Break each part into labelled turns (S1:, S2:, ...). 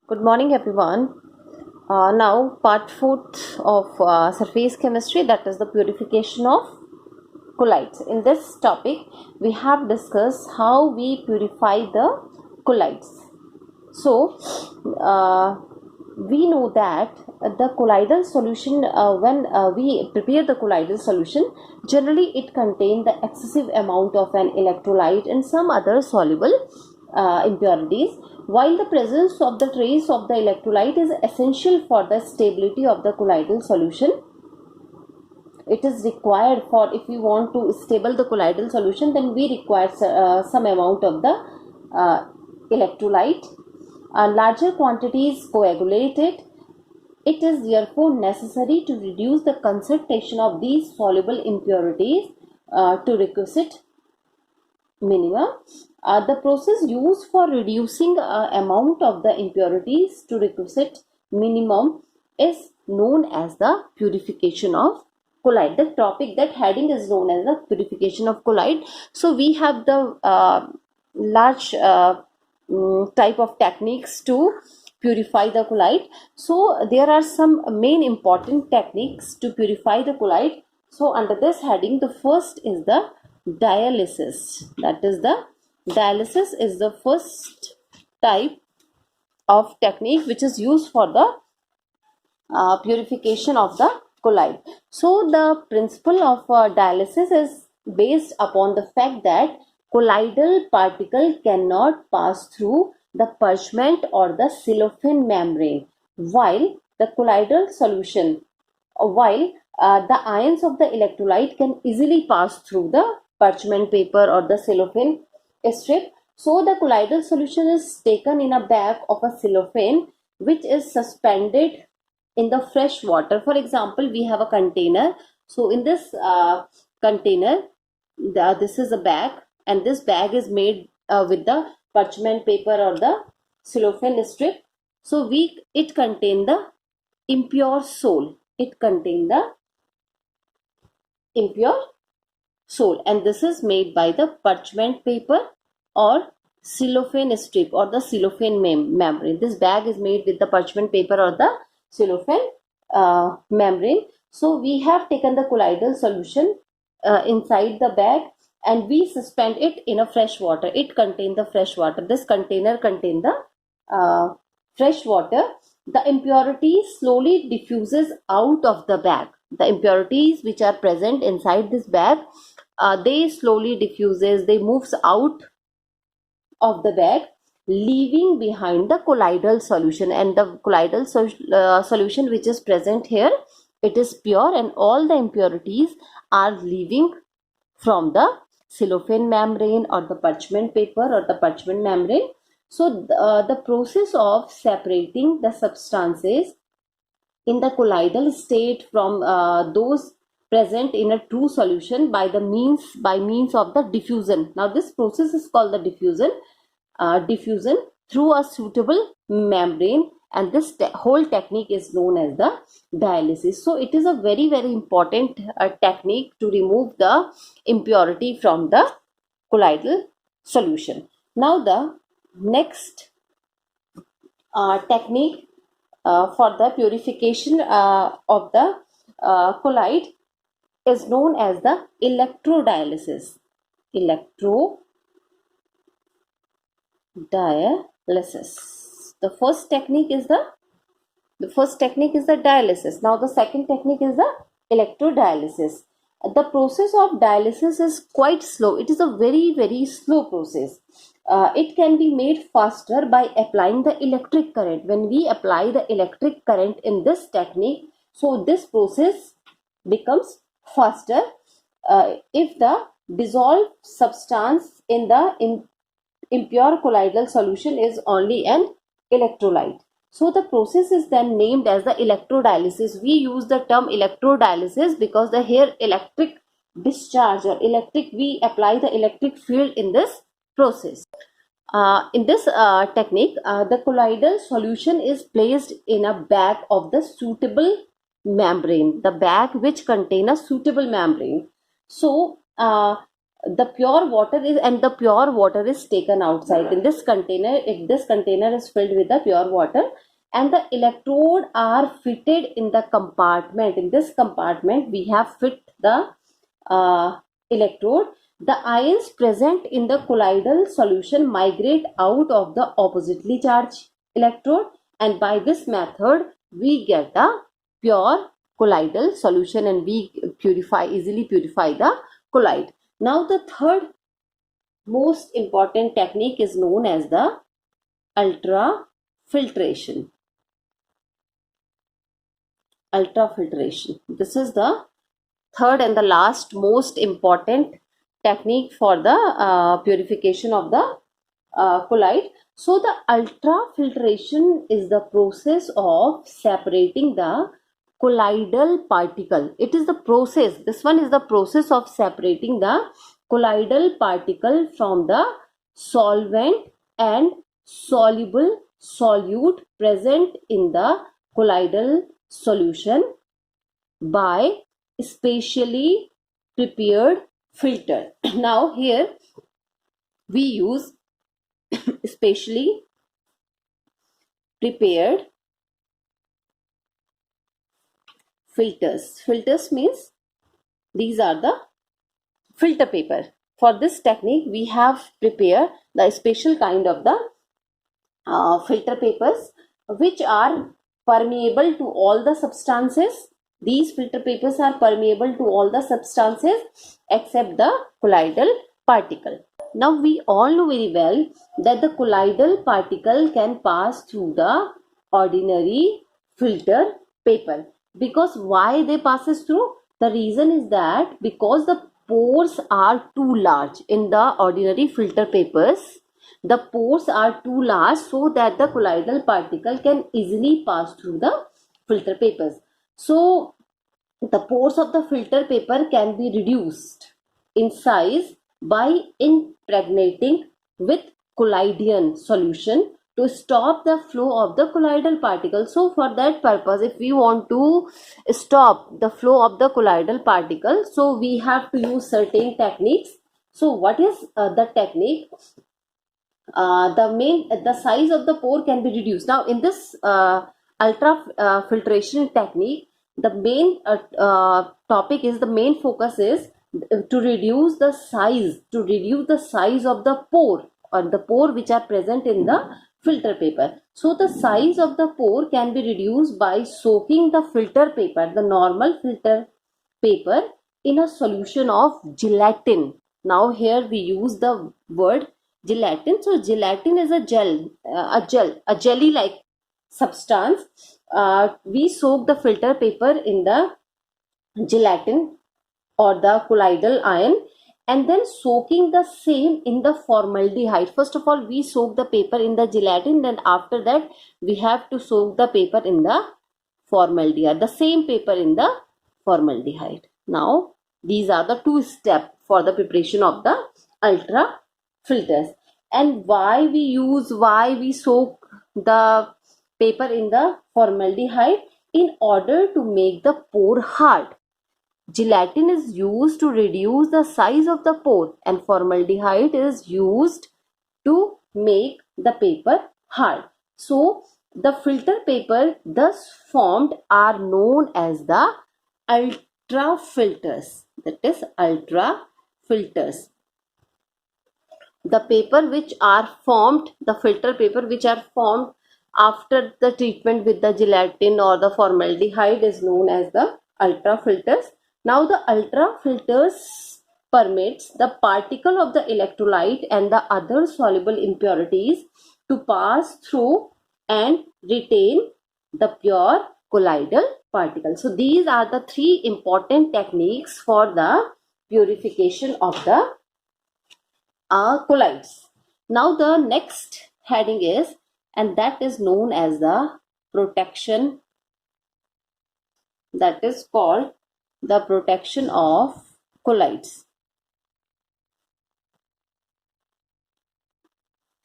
S1: Good morning, everyone. Now, part fourth of surface chemistry, that is the purification of colloids. In this topic, we have discussed how we purify the colloids. So, we know that the colloidal solution, when we prepare the colloidal solution, generally it contains the excessive amount of an electrolyte and some other soluble impurities, while the presence of the trace of the electrolyte is essential for the stability of the colloidal solution. It is required for, if we want to stable the colloidal solution, then we require some amount of the electrolyte. Larger quantities coagulated. It is therefore necessary to reduce the concentration of these soluble impurities to requisite minimum. The process used for reducing amount of the impurities to requisite minimum is known as the purification of colloid. The topic, that heading, is known as the purification of colloid. So we have the large type of techniques to purify the colloid. So there are some main important techniques to purify the colloid. So under this heading, the first is the dialysis. That is, the dialysis is the first type of technique which is used for the purification of the colloid. So the principle of dialysis is based upon the fact that colloidal particle cannot pass through the parchment or the cellophane membrane, while the colloidal solution, while the ions of the electrolyte can easily pass through the parchment paper or the cellophane strip. So the colloidal solution is taken in a bag of a cellophane which is suspended in the fresh water. For example, we have a container. So in this container, this is a bag, and this bag is made with the parchment paper or the cellophane strip. So it contain the impure soul. It contain the impure soul, and this is made by the parchment paper or cellophane strip or the cellophane membrane. This bag is made with the parchment paper or the cellophane membrane. So we have taken the colloidal solution inside the bag, and we suspend it in a fresh water. It contains the fresh water. This container contains the fresh water. The impurity slowly diffuses out of the bag. The impurities which are present inside this bag, they slowly diffuses, they moves out of the bag, leaving behind the colloidal solution. And the colloidal solution which is present here, it is pure, and all the impurities are leaving from the cellophane membrane or the parchment paper or the parchment membrane. So the process of separating the substances in the colloidal state from those present in a true solution by means of the diffusion. Now this process is called the diffusion through a suitable membrane, and this whole technique is known as the dialysis. So it is a very important technique to remove the impurity from the colloidal solution. Now the next technique for the purification of the colloid is known as the electrodialysis. The first technique is the dialysis. Now the second technique is the electrodialysis. The process of dialysis is quite slow. It is a very slow process. It can be made faster by applying the electric current. When we apply the electric current in this technique, so this process becomes faster if the dissolved substance in the impure colloidal solution is only an electrolyte. So the process is then named as the electrodialysis. We use the term electrodialysis because the here electric discharge or we apply the electric field in this process. In this technique, the colloidal solution is placed in a bag of the suitable membrane, the bag which contains a suitable membrane. So the pure water is taken outside in this container. If this container is filled with the pure water, and the electrode are fitted in the compartment. In this compartment we have fit the electrode. The ions present in the colloidal solution migrate out of the oppositely charged electrode, and by this method we get a pure colloidal solution, and we easily purify the colloid. Now the third most important technique is known as the ultrafiltration. Ultrafiltration. This is the third and the last most important technique for the purification of the colloid. So the ultrafiltration is the process of separating the colloidal particle. It is the process, this one is the process of separating the colloidal particle from the solvent and soluble solute present in the colloidal solution by specially prepared filter. Now here we use specially prepared filters. Filters means these are the filter paper. For this technique we have prepared the special kind of the filter papers which are permeable to all the substances. These filter papers are permeable to all the substances except the colloidal particle. Now we all know very well that the colloidal particle can pass through the ordinary filter paper. Because why they passes through? The reason is that because the pores are too large in the ordinary filter papers. The pores are too large so that the colloidal particle can easily pass through the filter papers. So the pores of the filter paper can be reduced in size by impregnating with colloidal solution to stop the flow of the colloidal particles. So for that purpose, if we want to stop the flow of the colloidal particles, so we have to use certain techniques. So what is the technique? The size of the pore can be reduced. Now in this ultrafiltration technique, the main topic is, the main focus is to reduce the size of the pore, or the pore which are present in the filter paper. So the size of the pore can be reduced by soaking the filter paper, the normal filter paper, in a solution of gelatin. Now here we use the word gelatin. So gelatin is a jelly like substance. We soak the filter paper in the gelatin or the colloidal ion, and then soaking the same in the formaldehyde. First of all we soak the paper in the gelatin, then after that we have to soak the paper in the formaldehyde, the same paper in the formaldehyde. Now these are the two steps for the preparation of the ultra filters. And why we soak the paper in the formaldehyde? In order to make the pore hard. Gelatin is used to reduce the size of the pore, and formaldehyde is used to make the paper hard. So the filter paper thus formed are known as the ultrafilters. That is ultrafilters. The paper which are formed, the filter paper which are formed after the treatment with the gelatin or the formaldehyde, is known as the ultrafilters. Now the ultrafilters permits the particle of the electrolyte and the other soluble impurities to pass through and retain the pure colloidal particle. So these are the three important techniques for the purification of the colloids. Now the next heading is, and that is known as the protection, that is called the protection of colloids.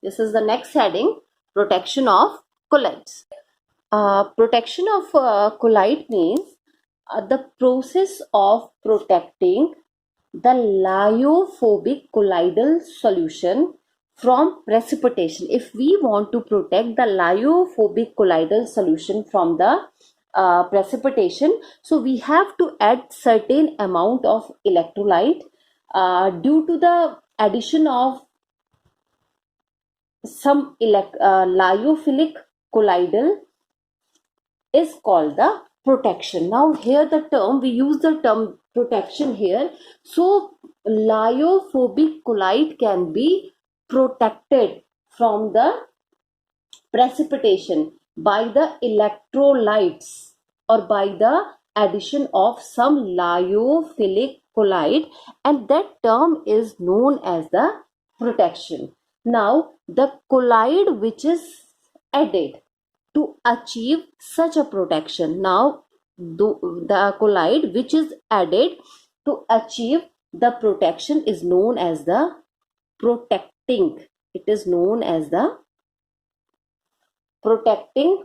S1: This is the next heading, protection of colloids. Protection of colloid means the process of protecting the lyophobic colloidal solution from precipitation. If we want to protect the lyophobic colloidal solution from the precipitation, so we have to add certain amount of electrolyte due to the addition of some lyophilic colloidal is called the protection. Now here the term, we use the term protection here. So lyophobic colloid can be protected from the precipitation by the electrolytes or by the addition of some lyophilic colloid, and that term is known as the protection. Now the colloid which is added to achieve such a protection, now the colloid which is added to achieve the protection is known as the protecting. It is known as the protecting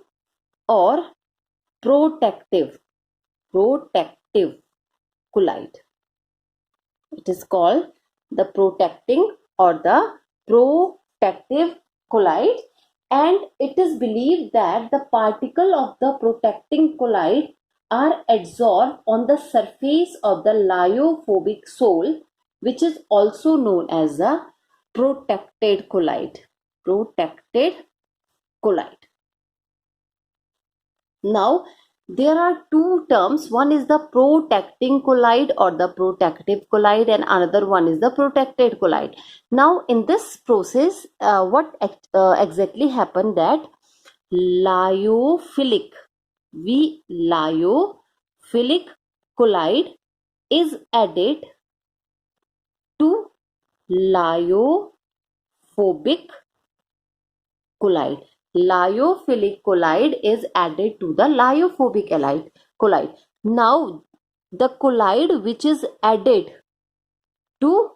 S1: or protective colloid. It is called the protecting or the protective colloid, and it is believed that the particle of the protecting colloid are adsorbed on the surface of the lyophobic sole, which is also known as the protected colloid. Protected colloid. Now there are two terms, one is the protecting colloid or the protective colloid, and another one is the protected colloid. Now in this process what exactly happened, that lyophilic colloid is added to lyophobic colloid. Lyophilic colloid is added to the lyophobic colloid. Now the colloid which is added to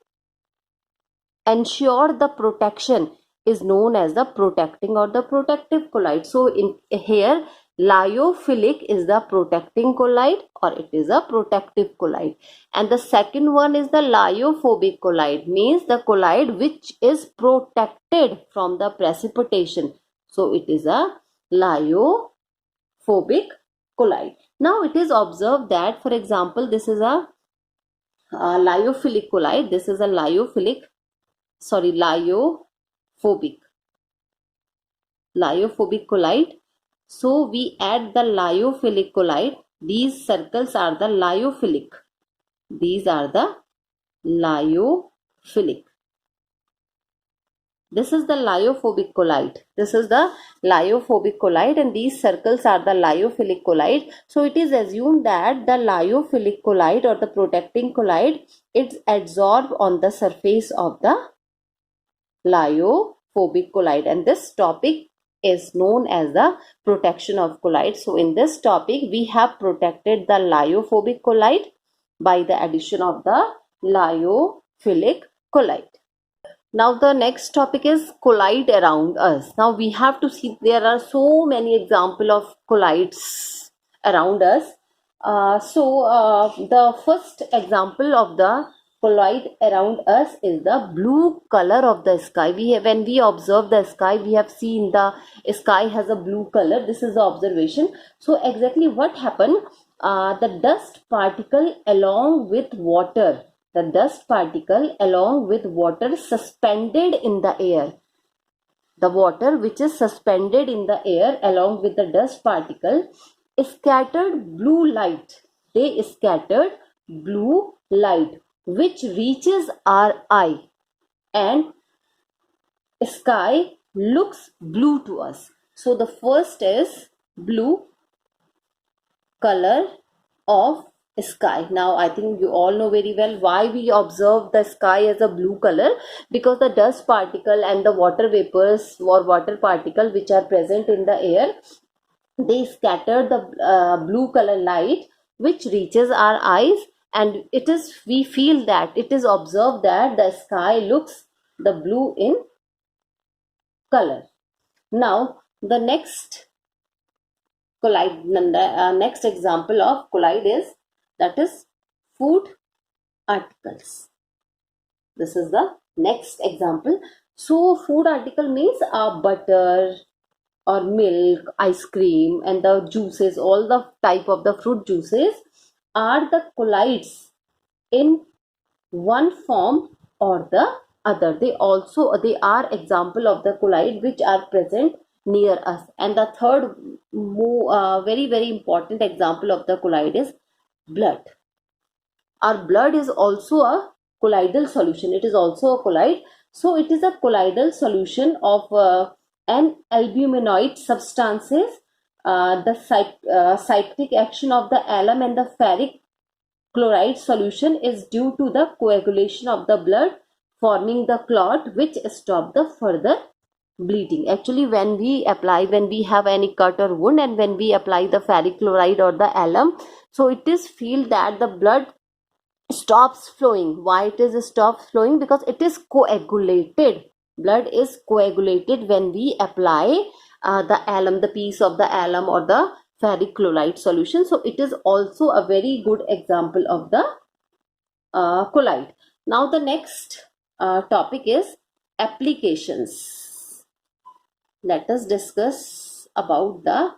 S1: ensure the protection is known as the protecting or the protective colloid. So in here lyophilic is the protecting colloid or it is a protective colloid, and the second one is the lyophobic colloid, means the colloid which is protected from the precipitation. So it is a lyophobic colloid. Now it is observed that, for example, this is a lyophilic colloid. This is a lyophobic colloid. So we add the lyophilic colloid. These circles are the lyophilic. These are the lyophilic. This is the lyophobic colloid. This is the lyophobic colloid, and these circles are the lyophilic colloid. So it is assumed that the lyophilic colloid or the protecting colloid is adsorbed on the surface of the lyophobic colloid, and this topic is known as the protection of colloid. So in this topic we have protected the lyophobic colloid by the addition of the lyophilic colloid. Now the next topic is colloid around us. Now we have to see there are so many examples of colloids around us. The first example of the colloid around us is the blue color of the sky. When we observe the sky, we have seen the sky has a blue color. This is the observation. So exactly what happened? The dust particle along with water. The dust particle along with water suspended in the air. The water which is suspended in the air along with the dust particle scattered blue light. They scattered blue light which reaches our eye, and sky looks blue to us. So the first is blue color of sky. Now I think you all know very well why we observe the sky as a blue color, because the dust particle and the water vapors or water particle which are present in the air, they scatter the blue color light which reaches our eyes, and we feel that it is observed that the sky looks the blue in color. Now the next colloid, next example of colloid is, that is food articles. This is the next example. So food article means butter or milk, ice cream, and the juices, all the type of the fruit juices are the colloids in one form or the other. They are example of the colloid which are present near us. And the third very important example of the colloid is blood. Our blood is also a colloidal solution. It is also a colloid. So it is a colloidal solution of an albuminoid substances. The cyclic action of the alum and the ferric chloride solution is due to the coagulation of the blood, forming the clot which stop the further bleeding. Actually, when we have any cut or wound, and when we apply the ferric chloride or the alum, so it is feel that the blood stops flowing. Why it is stops flowing? Because it is coagulated. Blood is coagulated when we apply the piece of the alum or the ferric chloride solution. So it is also a very good example of the colloid. Now the next topic is applications. Let us discuss about the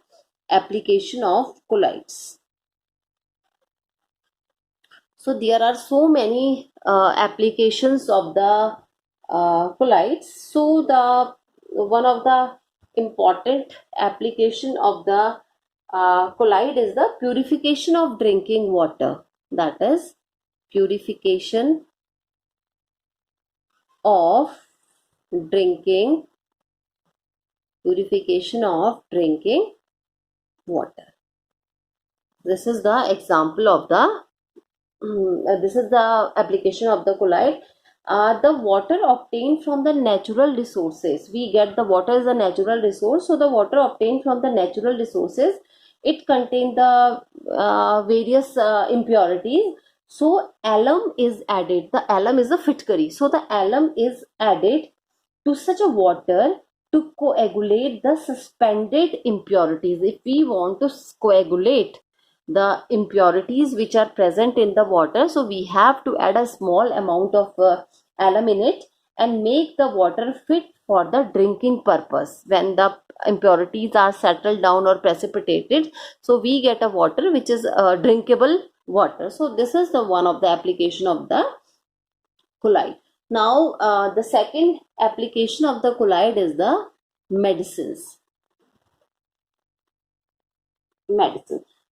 S1: application of colloids. So there are so many applications of the colloids. So the one of the important application of the colloid is the purification of drinking water. That is purification of drinking water. This is the example of the this is the application of the colloid. The water obtained from the natural resources. We get the water is a natural resource. So the water obtained from the natural resources, it contains the various impurities. So alum is added. The alum is a fitkari. So the alum is added to such a water to coagulate the suspended impurities. If we want to coagulate the impurities which are present in the water, so we have to add a small amount of alum in it and make the water fit for the drinking purpose. When the impurities are settled down or precipitated, so we get a water which is drinkable water. So this is the one of the application of the colloid. Now the second application of the colloid is the medicines.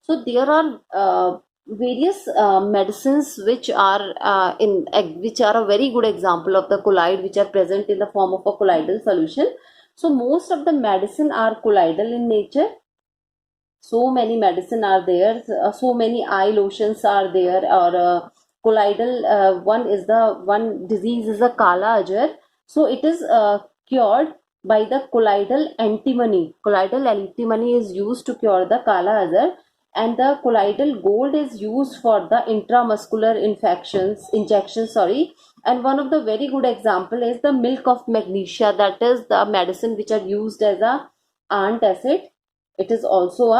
S1: So there are various medicines which are a very good example of the colloid, which are present in the form of a colloidal solution. So most of the medicine are colloidal in nature. So many medicine are there. So many eye lotions are there, or colloidal. One disease is a Kala Ajar. So it is cured by the colloidal antimony. Colloidal antimony is used to cure the Kala Ajar, and the colloidal gold is used for the intramuscular injections. And one of the very good example is the milk of magnesia. That is the medicine which are used as a antacid. It is also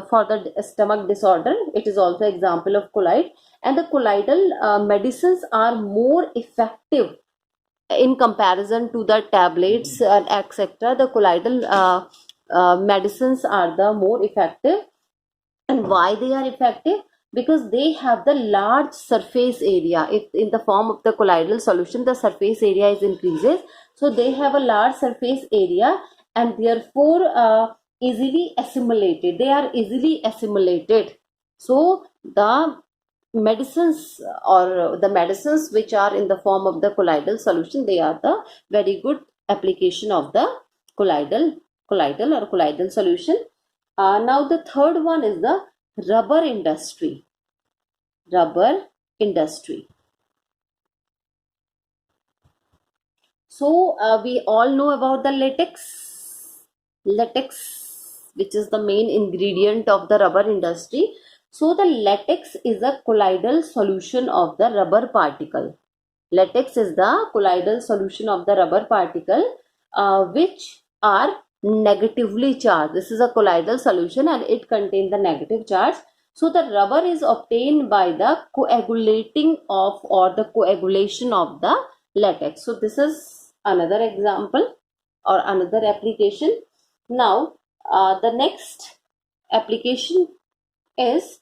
S1: for the stomach disorder. It is also example of colloid. And the colloidal medicines are more effective in comparison to the tablets and etc. The colloidal medicines are the more effective. And why they are effective? Because they have the large surface area. If in the form of the colloidal solution, the surface area is increases. So they have a large surface area, and therefore easily assimilated. They are easily assimilated. So the medicines which are in the form of the colloidal solution, they are the very good application of the colloidal solution. Now the third one is the rubber industry. So we all know about the latex, which is the main ingredient of the rubber industry. So the latex is a colloidal solution of the rubber particle. Latex is the colloidal solution of the rubber particle, which are negatively charged. This is a colloidal solution and it contains the negative charge. So the rubber is obtained by the coagulating of or the coagulation of the latex. So this is another example or another application. Now the next application is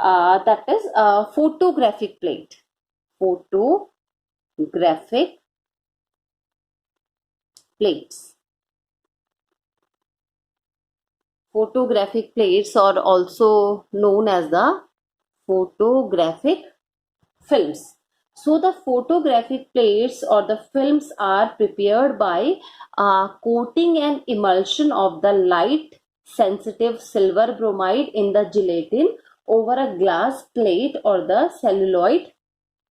S1: that is photographic plate. Photographic plates. Photographic plates are also known as the photographic films. So the photographic plates or the films are prepared by coating and emulsion of the light sensitive silver bromide in the gelatin over a glass plate or the celluloid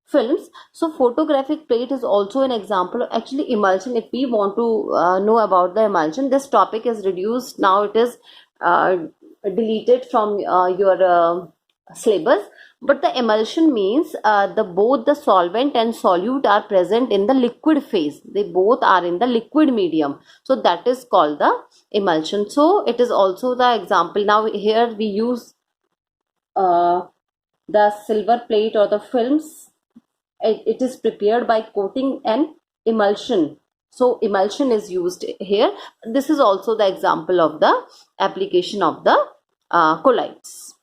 S1: films. So photographic plate is also an example of actually emulsion. If we want to know about the emulsion, this topic is reduced now, it is uh, deleted from your syllabus. But the emulsion means the both the solvent and solute are present in the liquid phase. They both are in the liquid medium, so that is called the emulsion. So it is also the example. Now here we use the silver plate or the films. It is prepared by coating and emulsion. So emulsion is used here. This is also the example of the application of the colloids.